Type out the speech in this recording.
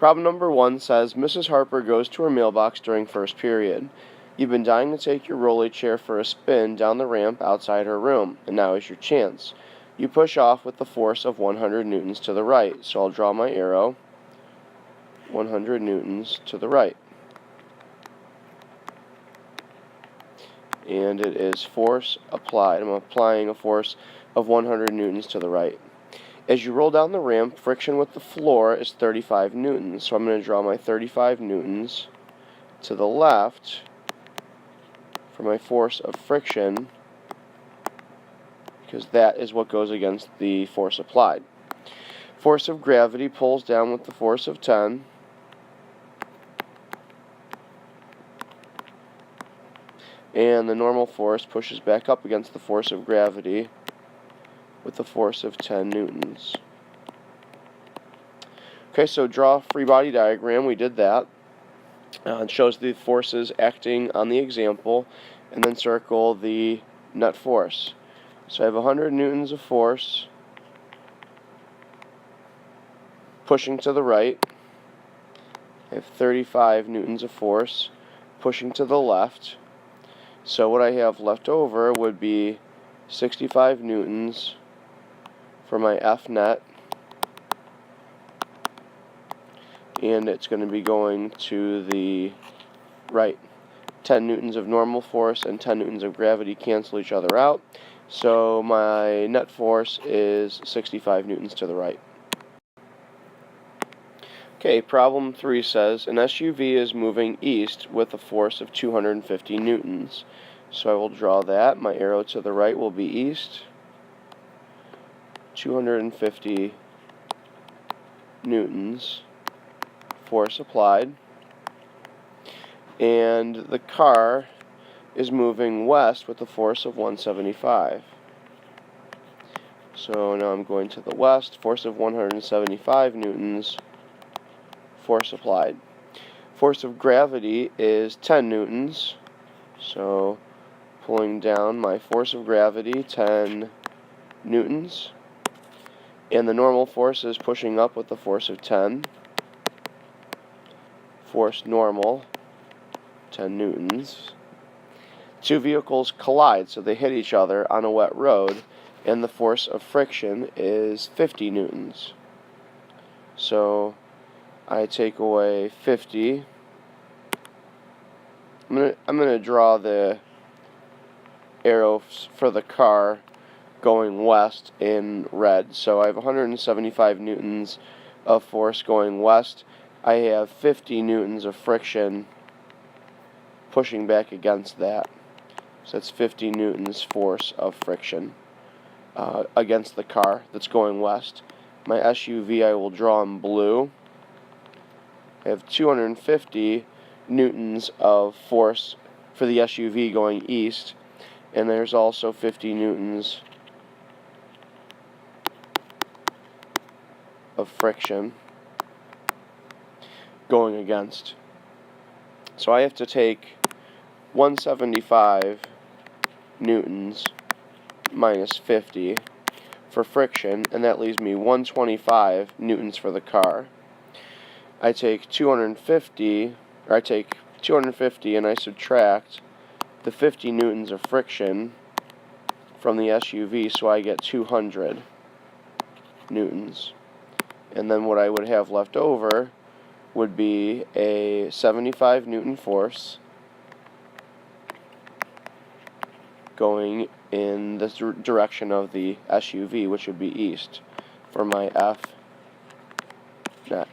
Problem number 1 says, Mrs. Harper goes to her mailbox during first period. You've been dying to take your rolly chair for a spin down the ramp outside her room, and now is your chance. You push off with the force of 100 newtons to the right, so I'll draw my arrow, 100 newtons to the right. And it is force applied. I'm applying a force of 100 newtons to the right. As you roll down the ramp, friction with the floor is 35 newtons. So I'm going to draw my 35 newtons to the left for my force of friction, because that is what goes against the force applied. Force of gravity pulls down with the force of 10. And the normal force pushes back up against the force of gravity with the force of 10 newtons. Okay, so draw a free body diagram. We did that. It shows the forces acting on the example, and then circle the net force. So I have 100 newtons of force pushing to the right. I have 35 newtons of force pushing to the left. So what I have left over would be 65 newtons for my F net, and it's going to be going to the right. 10 newtons of normal force and 10 newtons of gravity cancel each other out, so my net force is 65 newtons to the right. Okay, problem 3 says an SUV is moving east with a force of 250 newtons. So I will draw that. My arrow to the right will be east. 250 newtons force applied. And the car is moving west with a force of 175. So now I'm going to the west, force of 175 newtons, force applied. Force of gravity is 10 newtons, so pulling down my force of gravity, 10 newtons. And the normal force is pushing up with the force of 10. Force normal, 10 newtons. Two vehicles collide, so they hit each other on a wet road, and the force of friction is 50 newtons. So I take away 50. I'm gonna draw the arrows for the car going west in red. So I have 175 newtons of force going west. I have 50 newtons of friction pushing back against that. So that's 50 newtons force of friction against the car that's going west. My SUV I will draw in blue. I have 250 newtons of force for the SUV going east, and there's also 50 newtons of friction going against. So I have to take 175 newtons minus 50 for friction, and that leaves me 125 newtons for the car. I take 250 and I subtract the 50 newtons of friction from the SUV, so I get 200 newtons. And then what I would have left over would be a 75 newton force going in the direction of the SUV, which would be east, for my F net.